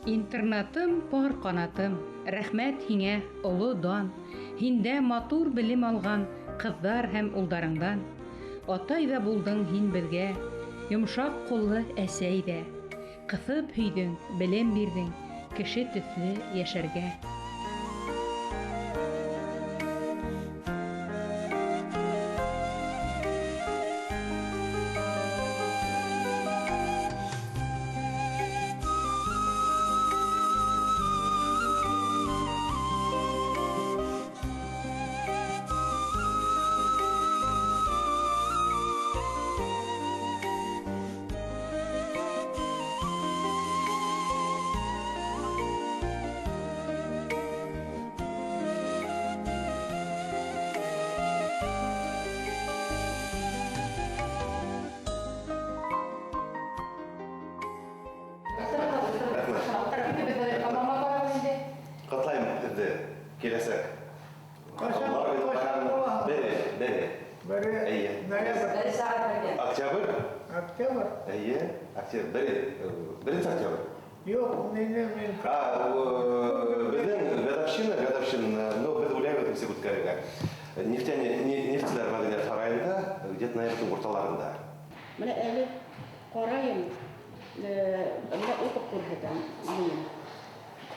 Интернатым, пар канатым, рәхмәт һиңә, олы дан. Һиндә матур белем алган кызлар һәм улдарыңдан. Атай да булдың һин безгә, йомшак куллы әсәй дә. Кысып һөйдең, белем бирдең, кеше төсле яшәргә. Qatlайым һеҙҙе киләсәк. Октябрь? Октябрь? Әйе, октябрь. Беренче октябрь. Yok, мен. Біздің годовщина, но біз ойлаймыз өткәргә. Нефтелер мәдәният сарайында, где-то наверное орталарында. Менә әле карайым, менә укып күрһәтәм.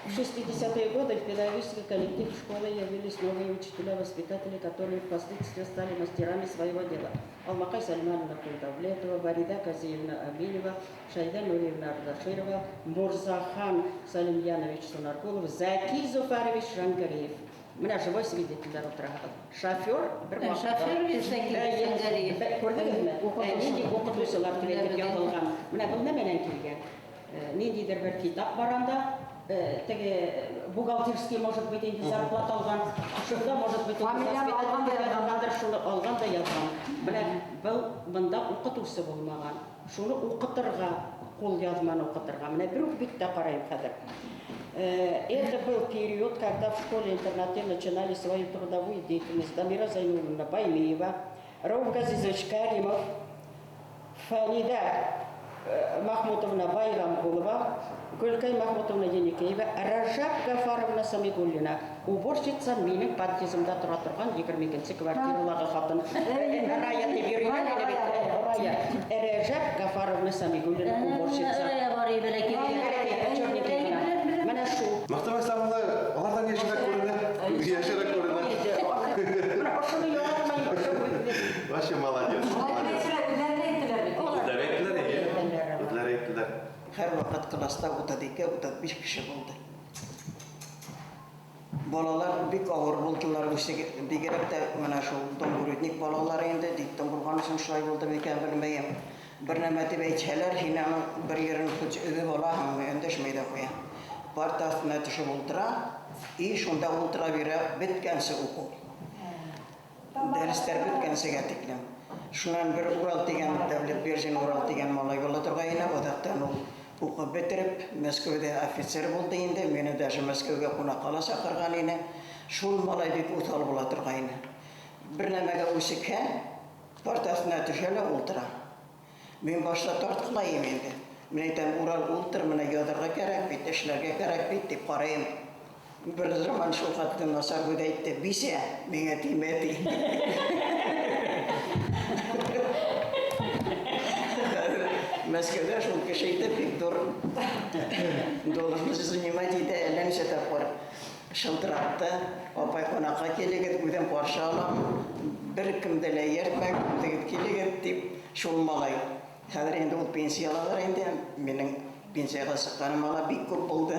В 60-е годы в педагогический коллектив школы явились новые учителя, воспитатели, которые впоследствии стали мастерами своего дела. Алмакай Сальмановна Кулдавлетова, Варида Казиевна Абилева, Шайда Нуриевна Ардаширова, Мурзахан Салимьянович Сунаркулов, Заки Зуфарович Жангариев. Менә живой свидетельдер отырады. Шофер, Шофер Жангариев. Күрдегезме? Нинди укытучылар түләтеп язылган. Менә бу менән килгән. Ниндидер бер китап баранда, теге бухгалтерский, может быть, инде зарплата алган, шунда, может быть, шуны алган да язган. Менә был бында укытучы булмаган. Шуны укытырга, кул язманы укытырга. Менә бер үк биттә карайм хәзер. Это был период, когда в школе-интернате начинали свою трудовую деятельность Дамира Зайнулловна Баймиева, Рауф Газизович Каримов, Фанида Махмутовна Байрамгулова, Гулькай Махмутовна Еникеева, Ражаб Гафаровна Самигуллина, уборщица минем подъездымда тора турган 22-нче квартираларга хатын. Рая дип йөргән Рая. Ражаб Гафаровна Самигуллина, уборщица. Менә шу. Мактабай сабында алардан яшәрәк күренә. Яшәрәк күренә. Вообще молодец. Үтләр. Her vakit klasta utadike, 35 kişi oldu. Balalar bik ağır buldular, digerek de mana şu domburutnik balalar indi, diktim bulgan için şulay oldu beken bilmeyim. Bir nemeti beyçeler, yine bir yerin kuç ödü bala hamı öndeşmeyde koyan. Partas netişi ultra, iyi şunda ultra bire bitkensi oku. Dersler bitkensi getiklim. Şunan bir Ural degen, devlet Berjin Ural degen malay yolla turgayına, odaktan Uqı bitirip, Moskvada ofitser buldu indi, meni даже Moskvaga qonaqala chaqirgan edi. Şul malay bek utal bo'la turgayını. Bir nimaga o'shikka, partasına tushala o'ltira. Men boshla tortiqlayim endi. Men aytam, Ural o'ltir, meni yodirga kerak, bitta ishlarga kerak, deb qarayim. Bir zaman shu xatni Nasargul aytdi, "Bise, menga tegmadi." Moskvada shul kishida pek должность занимать edi, aylanishga tapar. Shiltiratdi, opay qonaqa kelgan, uydan Porsche olam, bir kimdalar yertmak, deb kelgan deb shul malay. Hozir endi u pensiyalar endi mening pensiyaga chiqqanim mala bek ko'p bo'ldi.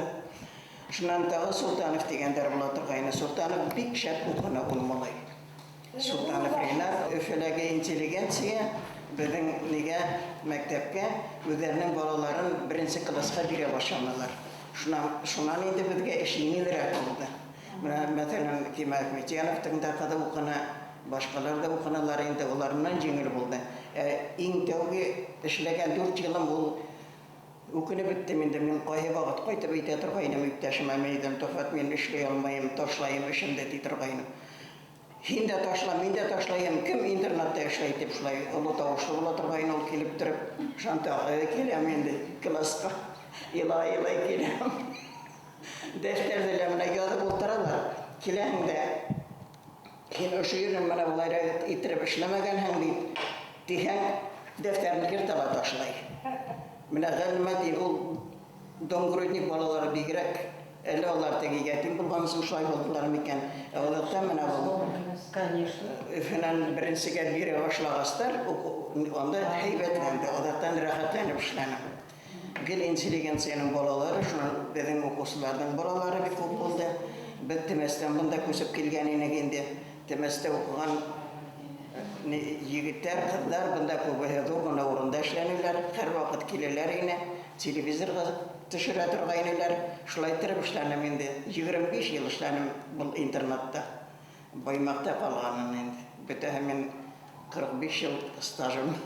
Shundan tag'i Sultanov deganlar bo'la turgayni, Sultanov bek shart o'qina bo'lmalay. Sultanov yana öfelaga intelligensiya bizning nega maktabga o'zlarining bolalarini birinchi klassga bera boshlamalar. Shundan endi bizga ish yengilroq bo'ldi. Masalan, Kemal Ahmedjanovning taqada o'qina, boshqalar da o'qinalar endi ulardan yengil bo'ldi. Eng tavga ishlagan 4 yilim bu o'qinib bitdim endi men qo'yib vaqt qo'yib ayta turgaynim, iпташim amaydan to'fat men ishlay olmayim, tashlayim ishimda deb turgaynim. Hinda tashlayim, kim internetda ishlaydi deb shulay ulu tovushli bo'la turgayni ol kelib turib, shanta kelam endi klassga. Илай келем. Defterdiler bana yazıp oturarlar. Kilende Yine şu yürün bana bunları itirip işlemegen hem deyip dihen defterini girtala taşlay. Bana gelme değil o dongurutnik balaları bir girek. Öyle onlar teki getim bulgamızın şay oldular miken. Odattan bana bu. Falan birincisi biri başlağızlar. Onda heybetlendi. Odattan rahatlanıp işlenim. Gel inteligensiyanın balaları, şunu dedim okulsulardan balaları bir futbolda. Ben temesden bunda kösüp kelgenine geldi. Temeste okugan yigitler, kızlar bunda köbehedi, buna orunda işlenirler. Her vakit kileler yine televizorga düşüre turgayniler. Şulay tirip işlenim indi. 25 yıl işlenim bu internette. Baymakta kalganım indi. Bütün hemen 45 yıl stajım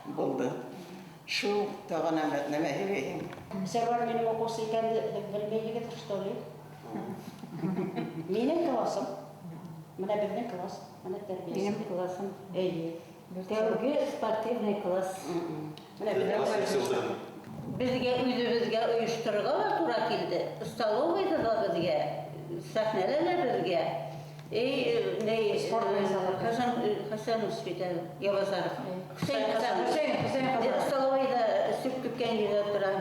buldu. Şu tağına neme heveyim. Sen var benim okusuyken bilmeyi что ли? Benim klasım. Bana benim klas. Bana terbiyesi. Benim klasım. İyi. Tevgi sportivный класс. Bana benim Bizge üzümüzge uyuşturuğa tura keldi. Stalovoyda da bizge, sahnelerle bizge. Ne spor Hasan Hospital Yavazarov. Hüseyin Stalovoyda sürtükken yerde duran.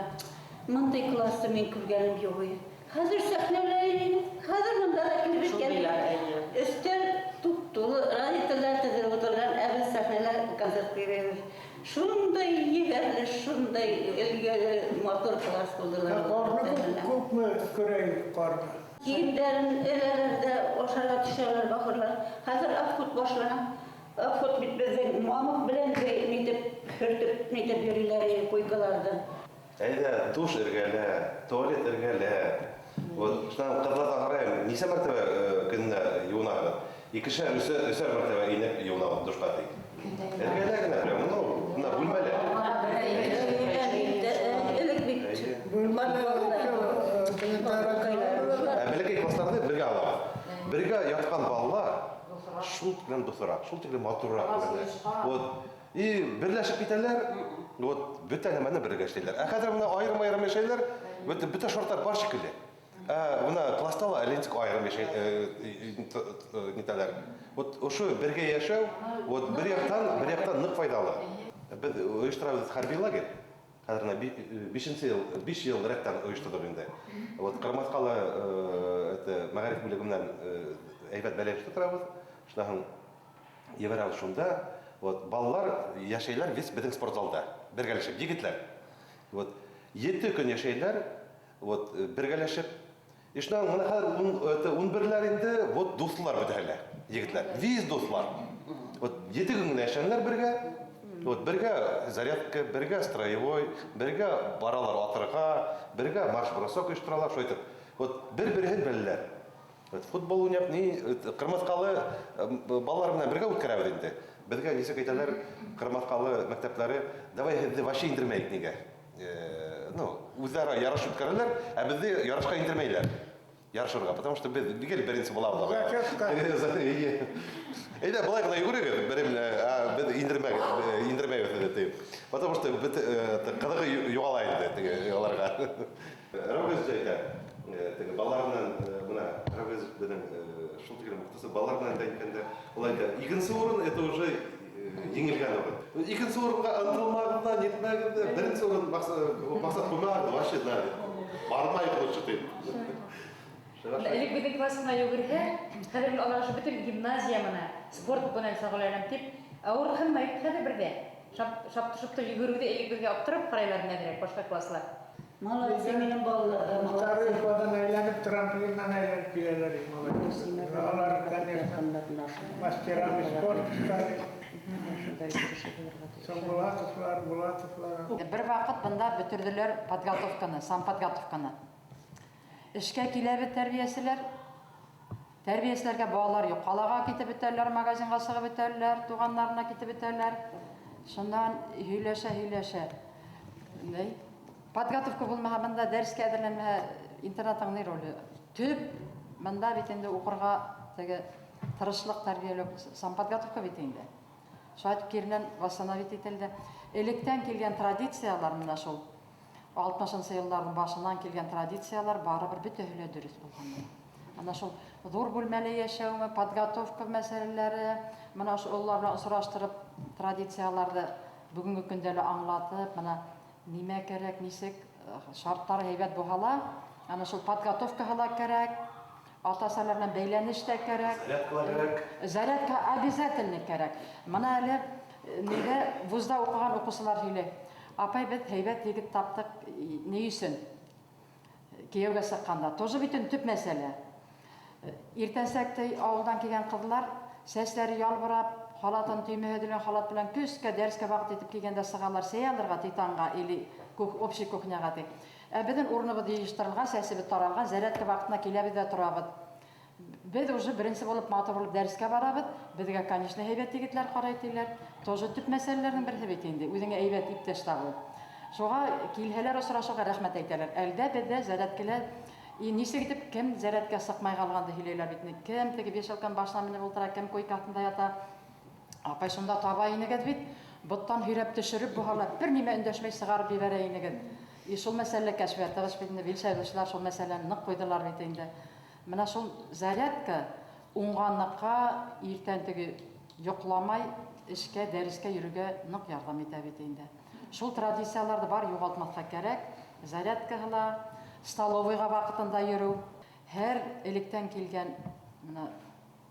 Mınday klasta men kürgenim yok. Hazır sahneleri, hazır mında da kilibit geldi. Üstel tuttu, radyolar tezir oturan evvel sahneler konsert verilir. Şunday yegerli, şunday ilgili motor klas buldular. Kornu kup mu küreği kornu? Giyimlerin elelerde oşarlar, tişerler, bakırlar. Hazır afkut başlanan, afkut bitmeden muamık bilen de nidip, hürtüp, nidip yürüleri koygalardı. Әйдә, душ эргәлә, туалет эргәлә. Вот, шунан кызлардан карайм, нисә мәртәбә көненә юынабыз? Икешә өсәр мәртәбә инеп юынабыз душка тик. Эргәлә генә прям, мына бүлмәлә. Бәләкәй классларны бергә алабыз. Бергә яткан балалар шул белән дусырак, шул тиклем матуррак күренә. Вот, и берләшеп китәләр. Вот, бөтә нәмәне бергә эшләйләр. Хәзер менә аерым яшәйләр, бөтә шартлар бар шикелле. Менә класста ла элентик аерым нитәләр. Вот, ошо бергә яшәү, вот бер яктан нык файдалы. Без оештырабыз хәрби лагерь. Хәзер 5 ел рәттән оештырдык инде. Вот, Кырмыскалы мәгариф бүлеге менән әйбәт бәләшеп торабыз. Шуннан ебәрәбез шунда. Вот, балалар яшәйләр весь безнең спортзалда. Бергәләшеп, егетләр. Вот, 7 көн яшәйләр, вот, бергәләшеп. И шуннан менә хәзер 11ләр инде, вот, дуслар бетәләр, егетләр. Виз дуслар. Вот, 7 көн генә яшәннәр бергә. Вот, бергә зарядка, бергә строевой, бергә баралар атырга, бергә марш-бросок оештыралар, шулай итеп. Вот, бер-берен беләләр. Вот, футбол уйнап, Кырмыскалы балалар белән бергә үткәрәбез инде. Безгә нисек әйтәләр, Кырмыскалы мәктәпләре, давай һеҙҙе вообще индермәйек нигә. Үзләре ярыш үткәрәләр, ә безне ярышка индермәйләр. Ярышырга, потому что без бигел беренче булабыз. Әйдә, былай гына йөгерегез, без индермәйбез дип. Потому что кыдыгы югала инде теге аларга. Равез әйтә, теге балалар белән менә Равез белән шул тигән мөхтәсәб балалар белән әйткәндә, улай да икенче урын это уже еңелгән урын. Икенче урынга ынтылмагыз да, нетмәгез дә, беренче урын максат куймагыз, вообще да. Бармай лучше ты. Элек беҙҙең классына йүгерһә, хәҙер мин алашы бөтөн гимназия менә спорт менән шөғөлләнәм тип, ауырһынмай хәҙер берҙә. Шапты-шапты йүгереүҙе элек беҙгә аптырап ҡарайлар нәҙерәк башҡа класслар. Молодцы, минең балаларым. Старый подан әйләнеп, трамплиннан әйләнеп киләләр. Алар, конечно, мастерами спорт. Булатовлар. Бер вакыт бында бөтөрдөләр подготовканы, санподготовканы. Эшкә киләбез тәрбияселәр. Тәрбияселәргә балалар юк. Калага китеп бетәләр, магазинга чыгып бетәләр, туганнарына китеп бетәләр. Шундан һөйләшә. Подготовка булмаһа бында дәрескә әҙерләнмәһә интернатның роле. Төп бында бит инде укырга теге тырышлык тәрбияләү санподготовка бит инде. Шулай киренән восстановить ителде. Электән килгән традициялар менә шул. 60 еллардың башынан келген традициялар барыбір бөтәһеле дөрес булган. Ана шул зур бүлмәле яшәүме, подготовка мәсьәләләре, менә шул уллар белән сораштырып традицияларны бүгенге көндә лә аңлатып, менә нимә кирәк, нисек шартлар һәйбәт булһа, ана шул подготовкаһы ла кирәк, ата-аналар белән бәйләнеш тә кирәк. Зарядка обязательно кирәк. Менә әле нигә вузда укыган укучылар һөйләй. Апай, бит һәйбәт егет таптык, ни өчен? Кияүгә сыкканда. Тоже бит төп мәсьәлә. Иртәнсәктә авылдан килгән кызлар сәсләре ялбырап, халатын төймәһедән халат белән көскә дәрескә вакыт итеп килгәндә сыгалар сәялырга титанга или общий кухняга ди. Безнең урыныбыз җыештырылган, сәсебез таралган, зарядка вакытына киләбез дә торабыз. Без уже беренче булып матур булып дәрескә барабыз. Безгә, конечно, һәйбәт егетләр карайтылар. Тоже төп мәсьәләләрнең берсе бит инде. Үзеңә әйбәт иптәш табу. Шуңа килһәләр осрашуга рәхмәт әйтәләр. Әлдә бездә зарядкалар нисек итеп кем зарядка сыкмай калганды һөйләйләр бит. Кем теге бешалкан башына менеп ултыра, кем койкасында ята. Апай шунда таба инегез бит. Боттан һирәп төшереп бухалап, бер нимә өндәшмәй сыгарып җибәрә инегез. Шул мәсьәлә кәшфиятыгыз бит инде билшәүчләр шул мәсьәләне нык куйдылар бит инде. Менә шул зарядка уңганлыкка иртән теге йокламай эшкә, дәрескә йөрүгә нык ярдәм итә бит инде. Шул традицияларны бар югалтмаска кирәк. Зарядкаһыла, столовыйга вакытында йөрү, һәр электән килгән менә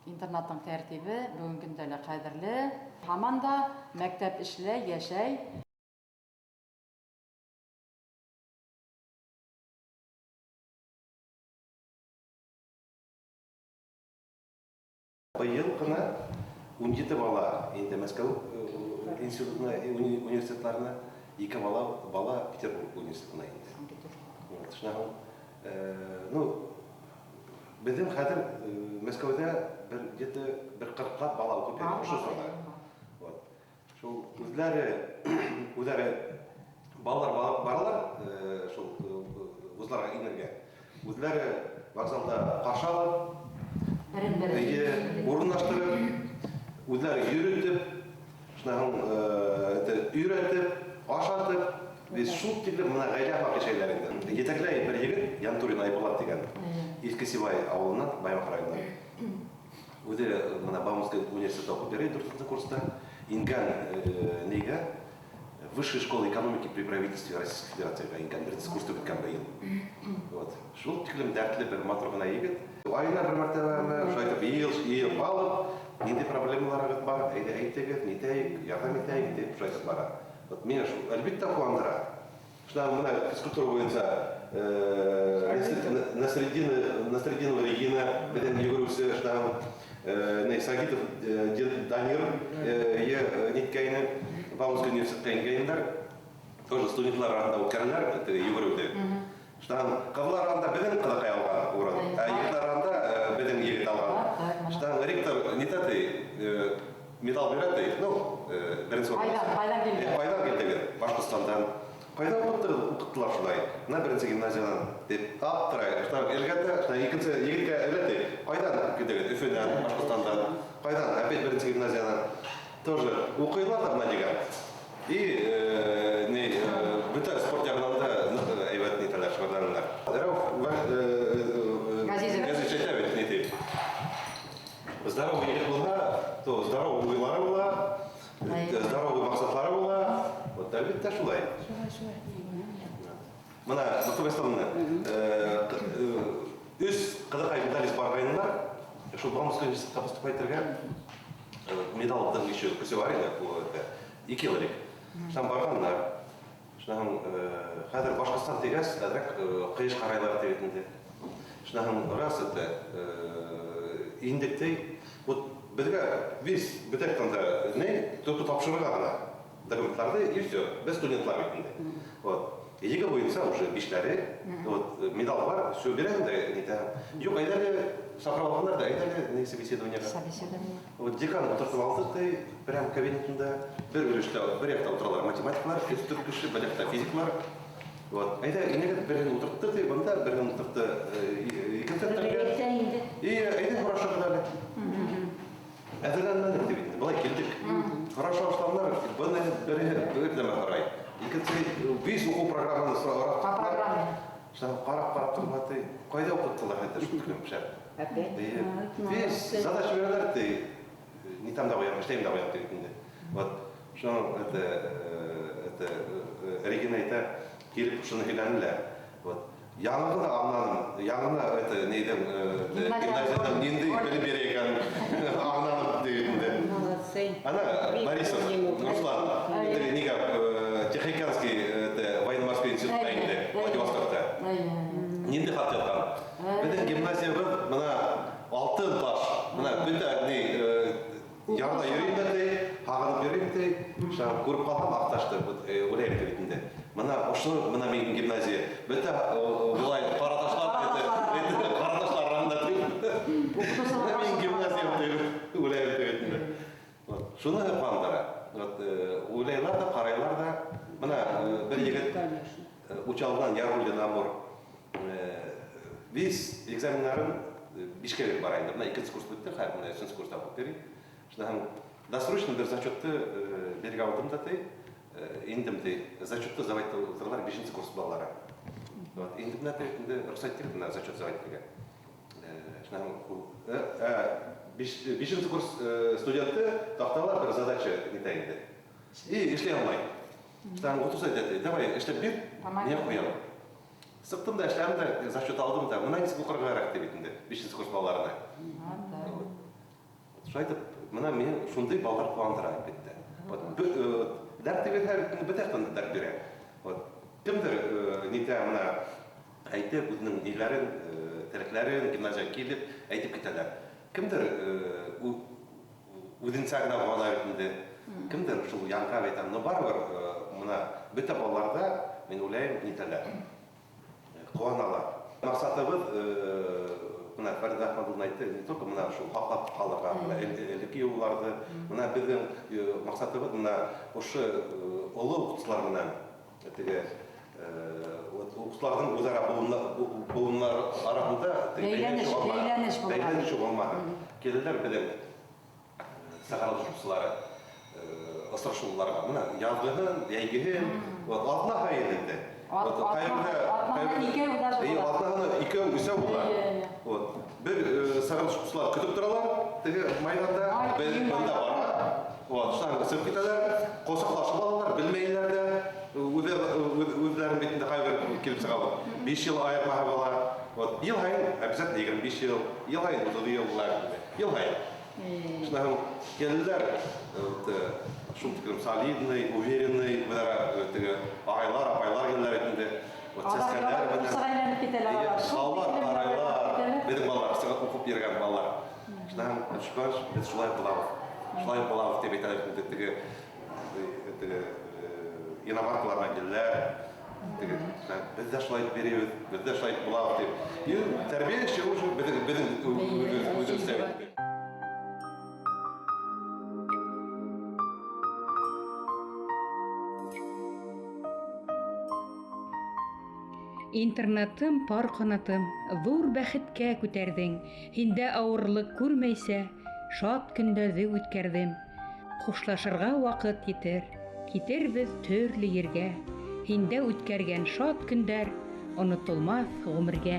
интернатның тәртибе бүгенге көндә лә кадерле. Һаман да мәктәп эшләй, яшәй. Быйыл гына 17 бала инде Мәскәү институтына, университетларына, 2 бала Петербург университетына инде. Шуннан, безнең хәзер Мәскәүдә где-то 40 бала укып йөри, ошо сорда. Вот. Шул үзләре балалар баралар, шул вузларга инергә. Үзләре вокзалда каршы алып, урынлаштырып, үзләре йөрүтеп, шуннан өйрәтеп, ашатып, без шул тиклем менә гаилә хакыйкатьләр инде. Етәкләй бер егет, Янтурин Айбулат дигән, Искесибай авылыннан, Баймак районыннан. Үзе менә Бауманский университетта укып йөри, 4-нчы курста. Ингән нигә Высшая школа экономики при правительстве Российской Федерации ингән, 1-нче курста үткән быел. Вот. Шул тиклем дәртле бер матур гына егет. Айына бер мәртәбә шайтып ел алып, нинди проблемаларыгыз бар, әйтегез, нитәйек, ярдәм итәйек дип шайтып бара. Вот меня шул әлбәттә куандыра. Шуннан менә физкультура буенча Насреддинова Регина белән йөгерүче шуннан Сагитов Данир ниткәйне Бауманский университетка ингәннәр. Тоже студентлар арасында үткәрәләр йөгерүдә. Шуннан кызлар арасында безнең кызыкай алган урын, егетләр арасында безнең егет алган. Шуннан ректор нитәте медаль бирә, беренче Айдан килде, Башкортстандан. Кайдан укыттылар шулай? Менә беренче гимназиядан дип аптырай. Шуннан элгәндә, шуннан икенче егеткә әлләде. Кайдан килде? Өфөдән, Башкортстандан. Кайдан? Опять беренче гимназиядан. Тоже укыйлар да менә дигән. И бүтән спорт ягынан да әйбәт нитәләр шөгыльләнәләр. Газиз әйтә бит. Здоровый егет булса, то здоровый уйлары була, здоровый максатлары була. Вот әлбәттә шулай. Менә Башкортстанны үз кызыкай медалист барганнар, шул Бауманский университетка поступать итәргә медалдың еще категория бу 2 еллык. Шуннан барганнар. Шуннан хәзер Башкортстан дигәс, әдрәк кыйш карайлар дигәндә. Шуннан раз это индектей, вот безгә весь бетәктәндә не только тапшырырга гына документларды и все, без студентлар бит. Вот. Еге буенча уже бишләре, вот медаль бар, все бирәм дә нитә. Юк, әйдәле сахрап алганнар да, әйдәле не собеседование. Вот декан утыртып алды, прям кабинетында бер өлештә, бер якта утыралар математиклар, өстүр кеше, бер якта физиклар. Вот. Әйдә, инеге берен утыртты, бында берен утыртты, икенче и әйдә хорошо кадәрле. Әзерләнмәдек дип. Былай килдек. Хорошо башланнар, быны бере карай. Икенче виз оқу программаны сұрап. По программе. Қарап тұрмады. Қайда оқыттылар это шуткалым шәп. Опять? Весь задача берілер де не там да қоямын, іштеймін да қоямын дейтінде. Вот, шоң это Регина айта келіп шыны келәнілер. Вот, яңғыны аңнаным, яңғыны это нейден гимназиядан ненді білім береген аңнаным дейтінде. Молодцы. Ана Борисов, Руслан, неге Тихоокеанский военно-морской институтта инде, Владивостокта. Ненде хат жатқан. Біздің гимназиябыз мына алтын таш, мына бүті ярда үйреймін де, қағанып үйреймін де, көріп қалған ақташты ойлайым дейтінде. Мына ұшыны, мына менің гимназия, бүті олай қараташлар араңында тұрайым. Менің гимназиям ойлайым дейтінде. Шуны қуандыра. Ойлайлар да, қарайлар да, мына бір егіт учалынан Ярулин Амур виз экзаменларын Бишкекке барайын. Мына 2-ші курс бітті, қайып мына 3-ші курста оқып берейін. Досрочно бір зачетты берге алдым да тей, ендім тей, зачетты завайтты отырлар 5-ші курс балалары. Ендім да тей, рұқсат керек мына зачет завайттыға. 5-ші курс студенті тақталар бір задача нетайынды. И ішлей алмай. Отырса деді, давай ішлеп бер, не қоямын. Сыптым да ішләмді, зачет алдым да, мұнай несі бұқырға әрақ дебетінде, 5-ші курс балаларына. Шайтып, мұна мен шундай балалар қуандыра бетті. Дәрт деп әр бітәқтін дәрт бере. Кімдір нете мұна әйті өзінің нелерін, тәріклерін, гимназия келіп, әйтіп кетелер. Кімдір өзін сәгіна қуана бетінде, кімдір шул янға бетен, но бар мұна біті балаларда мен ойлайым нетелер. Қуаналар. Мақсатыбыз, мына Фарида Ахмадуллин айтты, не только мына шу қақлап қалдырған, әлікі еуларды, мына біздің мақсатыбыз, мына ұшы ұлы ұқытсылар мына, ұқытсылардың өзара бұлынлар арасында бәйләніш болмады. Келілер біздің сағалық жұмысылары, ысыршыларға, мына язғығын, әйгігін, алтына қайын енді. Атнағына икеу үсеу болар. Бір сағылыш құсылар күтіп тұралар, майданда бұнда бара. Сұрып кетелер, қосақлашы балалар, білмейлер де, өздерінің бетінде қайбір келіп сағалар. 5 жыл айырмағы бала. Ел хайын, обязательно егер 5 жыл, ел хайын, ұзылы ел бұлар. Ел хайын. Келілер, шумтыкрым солидный, уверенный, ағайлар, апайлар келілер етінде. Қалалар, арайлар, бедім балалар, сыға оқып берген балалар. Шұқаш, біз шулай бұлауыз деп етелер. Иномаркаларына келілер. Біз де шулай береуіз, біз де шулай бұлауыз деп. Тәрбие іші уже біздің өзім істемейді. Интернатым, пар қанатым, зур бәхеткә күтәрдең. Һиндә ауырлык күрмәйсә, шат көндәрҙе үткәрҙем. Хушлашырға ваҡыт етер, китербеҙ төрлө ергә. Һиндә үткәргән шат көндәр онотолмаҫ ғүмергә.